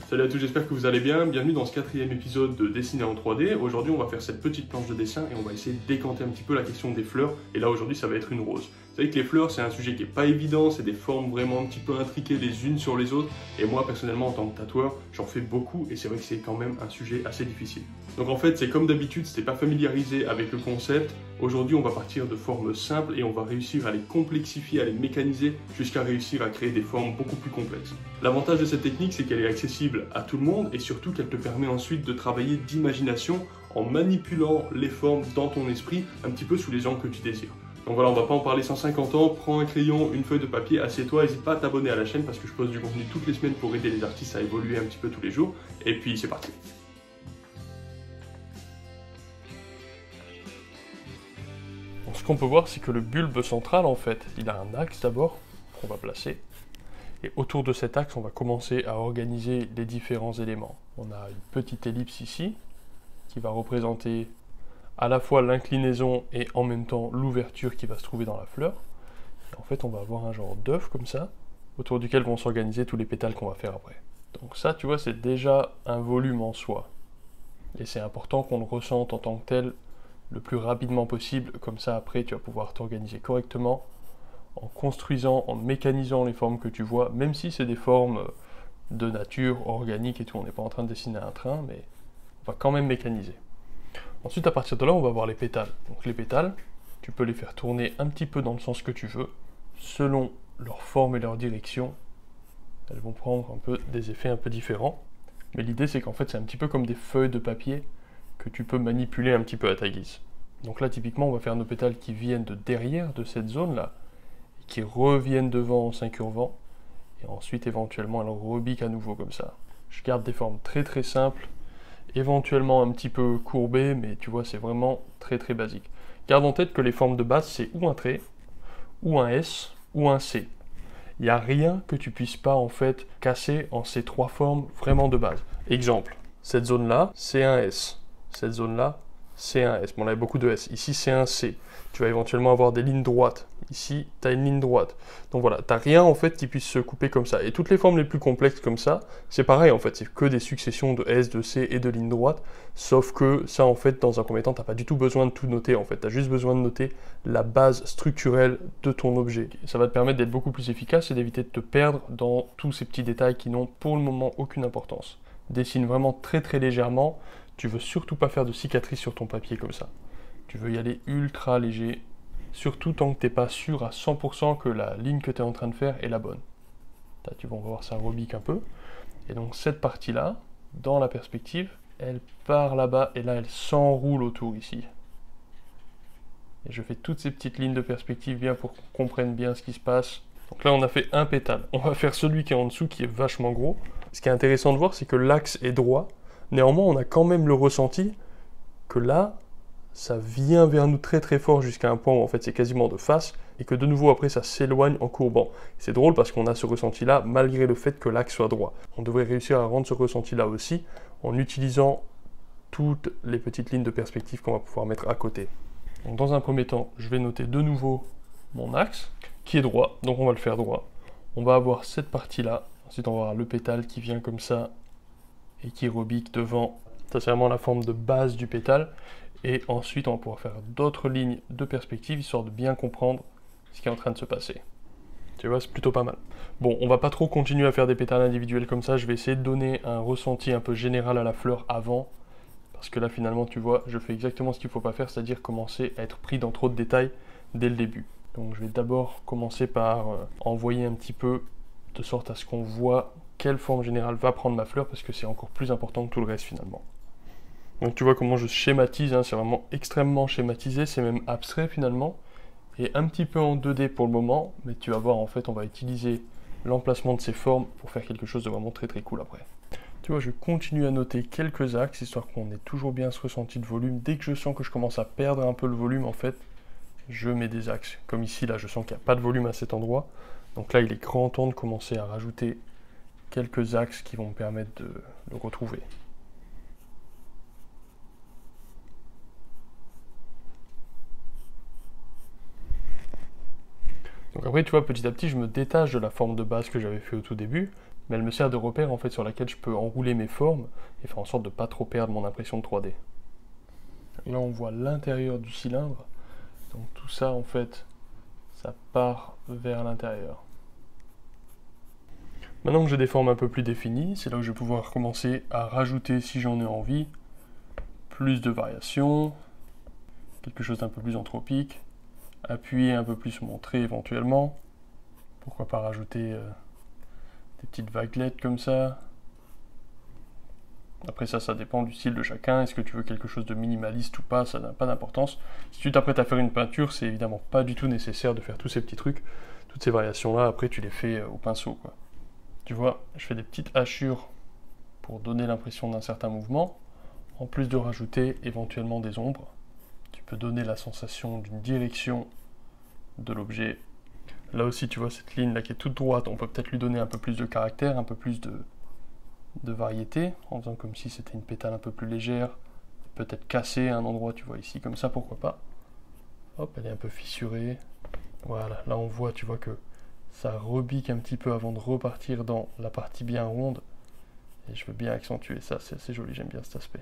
Salut à tous, j'espère que vous allez bien. Bienvenue dans ce quatrième épisode de Dessiner en 3D. Aujourd'hui, on va faire cette petite planche de dessin et on va essayer de décanter un petit peu la question des fleurs. Et là, aujourd'hui, ça va être une rose. Vous savez que les fleurs, c'est un sujet qui n'est pas évident, c'est des formes vraiment un petit peu intriquées les unes sur les autres. Et moi, personnellement, en tant que tatoueur, j'en fais beaucoup et c'est vrai que c'est quand même un sujet assez difficile. Donc en fait, c'est comme d'habitude, si t'es pas familiarisé avec le concept, aujourd'hui, on va partir de formes simples et on va réussir à les complexifier, à les mécaniser jusqu'à réussir à créer des formes beaucoup plus complexes. L'avantage de cette technique, c'est qu'elle est accessible à tout le monde et surtout qu'elle te permet ensuite de travailler d'imagination en manipulant les formes dans ton esprit un petit peu sous les angles que tu désires. Donc voilà, on va pas en parler 150 ans, prends un crayon, une feuille de papier, assieds-toi, n'hésite pas à t'abonner à la chaîne parce que je poste du contenu toutes les semaines pour aider les artistes à évoluer un petit peu tous les jours. Et puis c'est parti. Ce qu'on peut voir, c'est que le bulbe central, en fait, il a un axe d'abord, qu'on va placer. Et autour de cet axe, on va commencer à organiser les différents éléments. On a une petite ellipse ici, qui va représenter à la fois l'inclinaison et en même temps l'ouverture qui va se trouver dans la fleur. Et en fait, on va avoir un genre d'œuf comme ça, autour duquel vont s'organiser tous les pétales qu'on va faire après. Donc ça, tu vois, c'est déjà un volume en soi. Et c'est important qu'on le ressente en tant que tel le plus rapidement possible, comme ça après tu vas pouvoir t'organiser correctement en construisant, en mécanisant les formes que tu vois, même si c'est des formes de nature, organiques et tout, on n'est pas en train de dessiner un train, mais on va quand même mécaniser. Ensuite, à partir de là, on va voir les pétales. Donc les pétales, tu peux les faire tourner un petit peu dans le sens que tu veux, selon leur forme et leur direction. Elles vont prendre un peu des effets un peu différents, mais l'idée c'est qu'en fait c'est un petit peu comme des feuilles de papier que tu peux manipuler un petit peu à ta guise. Donc là, typiquement, on va faire nos pétales qui viennent de derrière, de cette zone-là, et qui reviennent devant en s'incurvant, et ensuite, éventuellement, elles rebiquent à nouveau comme ça. Je garde des formes très très simples, éventuellement un petit peu courbées, mais tu vois, c'est vraiment très très basique. Garde en tête que les formes de base, c'est ou un trait, ou un S, ou un C. Il n'y a rien que tu puisses pas, en fait, casser en ces trois formes vraiment de base. Exemple, cette zone-là, c'est un S. Cette zone-là, c'est un S. Bon, là, il y a beaucoup de S. Ici, c'est un C. Tu vas éventuellement avoir des lignes droites. Ici, tu as une ligne droite. Donc voilà, tu n'as rien, en fait, qui puisse se couper comme ça. Et toutes les formes les plus complexes comme ça, c'est pareil, en fait. C'est que des successions de S, de C et de lignes droites. Sauf que ça, en fait, dans un premier temps, tu n'as pas du tout besoin de tout noter, en fait. Tu as juste besoin de noter la base structurelle de ton objet. Ça va te permettre d'être beaucoup plus efficace et d'éviter de te perdre dans tous ces petits détails qui n'ont pour le moment aucune importance. Dessine vraiment très très légèrement. Tu veux surtout pas faire de cicatrices sur ton papier comme ça. Tu veux y aller ultra léger, surtout tant que tu n'es pas sûr à 100% que la ligne que tu es en train de faire est la bonne. Là, tu vas voir, ça rebique un peu. Et donc cette partie-là, dans la perspective, elle part là-bas et là elle s'enroule autour ici. Et je fais toutes ces petites lignes de perspective bien pour qu'on comprenne bien ce qui se passe. Donc là on a fait un pétale. On va faire celui qui est en dessous qui est vachement gros. Ce qui est intéressant de voir, c'est que l'axe est droit. Néanmoins, on a quand même le ressenti que là, ça vient vers nous très très fort jusqu'à un point où en fait c'est quasiment de face et que de nouveau après ça s'éloigne en courbant. C'est drôle parce qu'on a ce ressenti-là malgré le fait que l'axe soit droit. On devrait réussir à rendre ce ressenti-là aussi en utilisant toutes les petites lignes de perspective qu'on va pouvoir mettre à côté. Donc dans un premier temps, je vais noter de nouveau mon axe qui est droit, donc on va le faire droit. On va avoir cette partie-là, ensuite on va avoir le pétale qui vient comme ça et qui rebique devant. Ça c'est vraiment la forme de base du pétale. Et ensuite, on va pouvoir faire d'autres lignes de perspective, histoire de bien comprendre ce qui est en train de se passer. Tu vois, c'est plutôt pas mal. Bon, on va pas trop continuer à faire des pétales individuels comme ça. Je vais essayer de donner un ressenti un peu général à la fleur avant. Parce que là, finalement, tu vois, je fais exactement ce qu'il ne faut pas faire, c'est-à-dire commencer à être pris dans trop de détails dès le début. Donc je vais d'abord commencer par envoyer un petit peu, de sorte à ce qu'on voit quelle forme générale va prendre ma fleur, parce que c'est encore plus important que tout le reste finalement. Donc tu vois comment je schématise, hein, c'est vraiment extrêmement schématisé, c'est même abstrait finalement, et un petit peu en 2D pour le moment, mais tu vas voir en fait on va utiliser l'emplacement de ces formes pour faire quelque chose de vraiment très très cool après. Tu vois, je continue à noter quelques axes, histoire qu'on ait toujours bien ce ressenti de volume. Dès que je sens que je commence à perdre un peu le volume en fait, je mets des axes. Comme ici, là je sens qu'il n'y a pas de volume à cet endroit, donc là il est grand temps de commencer à rajouter quelques axes qui vont me permettre de le retrouver. Donc après, tu vois, petit à petit, je me détache de la forme de base que j'avais fait au tout début, mais elle me sert de repère en fait sur laquelle je peux enrouler mes formes et faire en sorte de ne pas trop perdre mon impression de 3D. Là on voit l'intérieur du cylindre, donc tout ça en fait, ça part vers l'intérieur. Maintenant que j'ai des formes un peu plus définies, c'est là où je vais pouvoir commencer à rajouter, si j'en ai envie, plus de variations, quelque chose d'un peu plus anthropique, appuyer un peu plus mon trait éventuellement, pourquoi pas rajouter des petites vaguelettes comme ça. Après ça dépend du style de chacun, est-ce que tu veux quelque chose de minimaliste ou pas, ça n'a pas d'importance. Si tu t'apprêtes à faire une peinture, c'est évidemment pas du tout nécessaire de faire tous ces petits trucs, toutes ces variations-là, après tu les fais au pinceau, quoi. Tu vois, je fais des petites hachures pour donner l'impression d'un certain mouvement, en plus de rajouter éventuellement des ombres. Tu peux donner la sensation d'une direction de l'objet. Là aussi, tu vois cette ligne là qui est toute droite, on peut peut-être lui donner un peu plus de caractère, un peu plus de variété, en faisant comme si c'était une pétale un peu plus légère, peut-être cassée à un endroit, tu vois ici, comme ça, pourquoi pas. Hop, elle est un peu fissurée. Voilà, là on voit, tu vois que ça rebique un petit peu avant de repartir dans la partie bien ronde. Et je veux bien accentuer ça, c'est assez joli, j'aime bien cet aspect.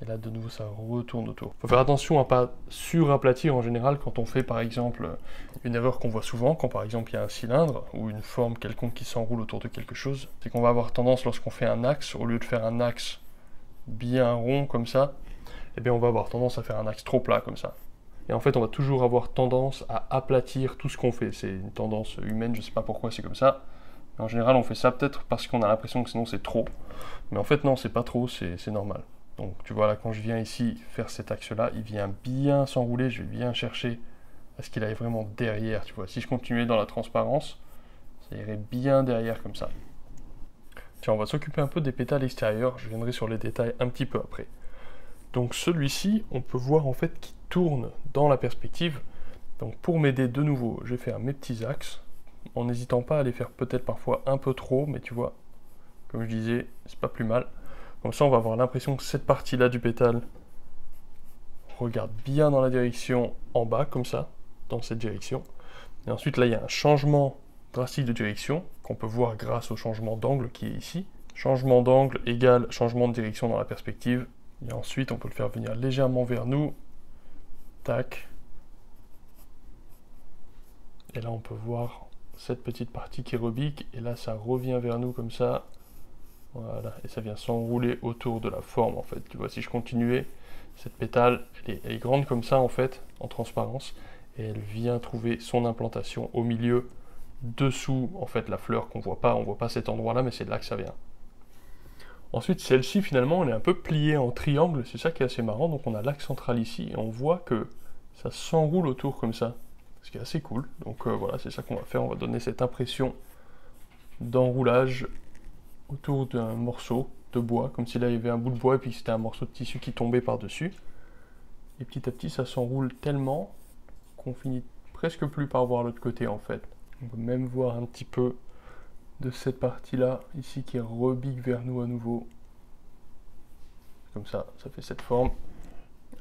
Et là, de nouveau, ça retourne autour. Il faut faire attention à ne pas suraplatir en général quand on fait, par exemple, une erreur qu'on voit souvent, quand par exemple il y a un cylindre ou une forme quelconque qui s'enroule autour de quelque chose. C'est qu'on va avoir tendance, lorsqu'on fait un axe, au lieu de faire un axe bien rond comme ça, eh bien on va avoir tendance à faire un axe trop plat comme ça. Et en fait, on va toujours avoir tendance à aplatir tout ce qu'on fait. C'est une tendance humaine, je ne sais pas pourquoi c'est comme ça. Mais en général, on fait ça peut-être parce qu'on a l'impression que sinon c'est trop. Mais en fait, non, c'est pas trop, c'est normal. Donc tu vois là, quand je viens ici faire cet axe-là, il vient bien s'enrouler, je vais bien chercher à ce qu'il aille vraiment derrière, tu vois. Si je continuais dans la transparence, ça irait bien derrière comme ça. Tiens, on va s'occuper un peu des pétales extérieurs, je viendrai sur les détails un petit peu après. Donc celui-ci, on peut voir en fait qu'il tourne dans la perspective. Donc pour m'aider de nouveau, je vais faire mes petits axes, en n'hésitant pas à les faire peut-être parfois un peu trop, mais tu vois, comme je disais, c'est pas plus mal. Comme ça, on va avoir l'impression que cette partie-là du pétale regarde bien dans la direction en bas, comme ça, dans cette direction. Et ensuite, là, il y a un changement drastique de direction, qu'on peut voir grâce au changement d'angle qui est ici. Changement d'angle égale changement de direction dans la perspective. Et ensuite, on peut le faire venir légèrement vers nous. Tac. Et là, on peut voir cette petite partie qui rebique. Et là, ça revient vers nous comme ça. Voilà. Et ça vient s'enrouler autour de la forme, en fait. Tu vois, si je continuais, cette pétale, elle est grande comme ça, en fait, en transparence. Et elle vient trouver son implantation au milieu, dessous, en fait, la fleur qu'on voit pas. On voit pas cet endroit-là, mais c'est de là que ça vient. Ensuite, celle-ci, finalement, elle est un peu pliée en triangle, c'est ça qui est assez marrant. Donc on a l'axe central ici, et on voit que ça s'enroule autour comme ça, ce qui est assez cool. Donc voilà, c'est ça qu'on va faire, on va donner cette impression d'enroulage autour d'un morceau de bois, comme si là il y avait un bout de bois, et puis c'était un morceau de tissu qui tombait par-dessus. Et petit à petit, ça s'enroule tellement qu'on finit presque plus par voir l'autre côté, en fait. On peut même voir un petit peu de cette partie-là, ici, qui rebique vers nous à nouveau. Comme ça fait cette forme,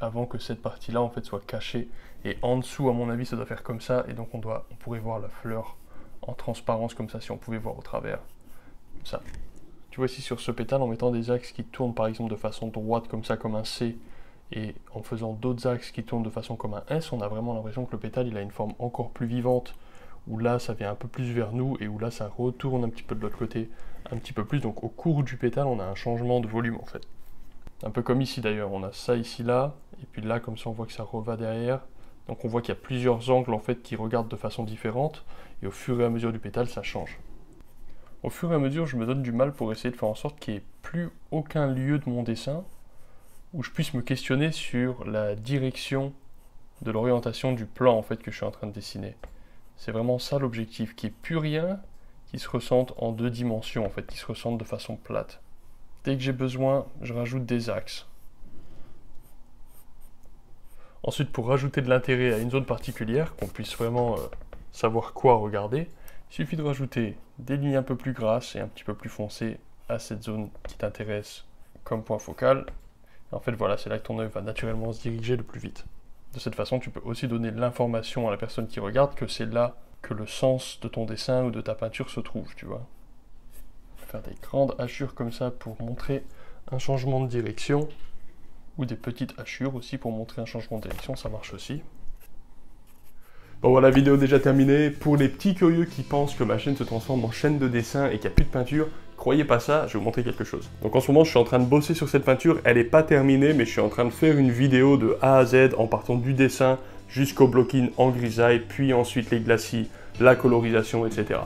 avant que cette partie-là, en fait, soit cachée. Et en dessous, à mon avis, ça doit faire comme ça, et donc on pourrait voir la fleur en transparence, comme ça, si on pouvait voir au travers. Comme ça. Tu vois ici, sur ce pétale, en mettant des axes qui tournent, par exemple, de façon droite, comme ça, comme un C, et en faisant d'autres axes qui tournent de façon comme un S, on a vraiment l'impression que le pétale, il a une forme encore plus vivante, où là ça vient un peu plus vers nous et où là ça retourne un petit peu de l'autre côté, un petit peu plus. Donc au cours du pétale, on a un changement de volume en fait. Un peu comme ici d'ailleurs, on a ça ici là, et puis là comme ça on voit que ça reva derrière. Donc on voit qu'il y a plusieurs angles en fait qui regardent de façon différente, et au fur et à mesure du pétale ça change. Au fur et à mesure, je me donne du mal pour essayer de faire en sorte qu'il n'y ait plus aucun lieu de mon dessin où je puisse me questionner sur la direction de l'orientation du plan en fait que je suis en train de dessiner. C'est vraiment ça l'objectif, qu'il n'y ait plus rien qui se ressente en deux dimensions, en fait, qui se ressente de façon plate. Dès que j'ai besoin, je rajoute des axes. Ensuite, pour rajouter de l'intérêt à une zone particulière, qu'on puisse vraiment savoir quoi regarder, il suffit de rajouter des lignes un peu plus grasses et un petit peu plus foncées à cette zone qui t'intéresse comme point focal. Et en fait, voilà, c'est là que ton œil va naturellement se diriger le plus vite. De cette façon, tu peux aussi donner l'information à la personne qui regarde que c'est là que le sens de ton dessin ou de ta peinture se trouve, tu vois. faire des grandes hachures comme ça pour montrer un changement de direction, ou des petites hachures aussi pour montrer un changement de direction, ça marche aussi. Bon voilà, vidéo déjà terminée. Pour les petits curieux qui pensent que ma chaîne se transforme en chaîne de dessin et qu'il n'y a plus de peinture, croyez pas ça, je vais vous montrer quelque chose. Donc en ce moment, je suis en train de bosser sur cette peinture, elle n'est pas terminée, mais je suis en train de faire une vidéo de A à Z en partant du dessin jusqu'au block-in en grisaille, puis ensuite les glacis, la colorisation, etc.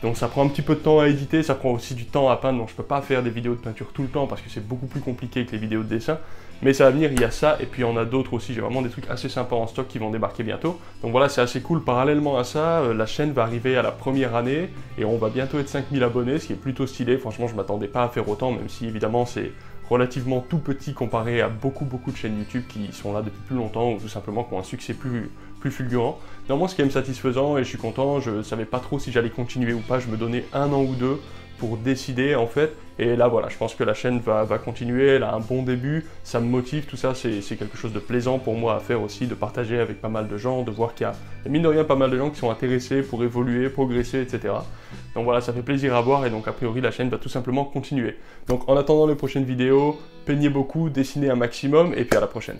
Donc ça prend un petit peu de temps à éditer, ça prend aussi du temps à peindre, donc je ne peux pas faire des vidéos de peinture tout le temps parce que c'est beaucoup plus compliqué que les vidéos de dessin. Mais ça va venir, il y a ça, et puis il y en a d'autres aussi, j'ai vraiment des trucs assez sympas en stock qui vont débarquer bientôt. Donc voilà, c'est assez cool. Parallèlement à ça, la chaîne va arriver à la première année, et on va bientôt être 5000 abonnés, ce qui est plutôt stylé. Franchement, je ne m'attendais pas à faire autant, même si évidemment c'est relativement tout petit comparé à beaucoup de chaînes YouTube qui sont là depuis plus longtemps, ou tout simplement qui ont un succès plus fulgurant. Néanmoins, c'est quand même satisfaisant, et je suis content. Je ne savais pas trop si j'allais continuer ou pas, je me donnais 1 an ou 2 pour décider en fait, et là voilà, je pense que la chaîne va continuer, elle a un bon début, ça me motive, tout ça, c'est quelque chose de plaisant pour moi à faire aussi, de partager avec pas mal de gens, de voir qu'il y a, mine de rien, pas mal de gens qui sont intéressés pour évoluer, progresser, etc. Donc voilà, ça fait plaisir à voir, et donc a priori la chaîne va tout simplement continuer. Donc en attendant les prochaines vidéos, peignez beaucoup, dessinez un maximum, et puis à la prochaine.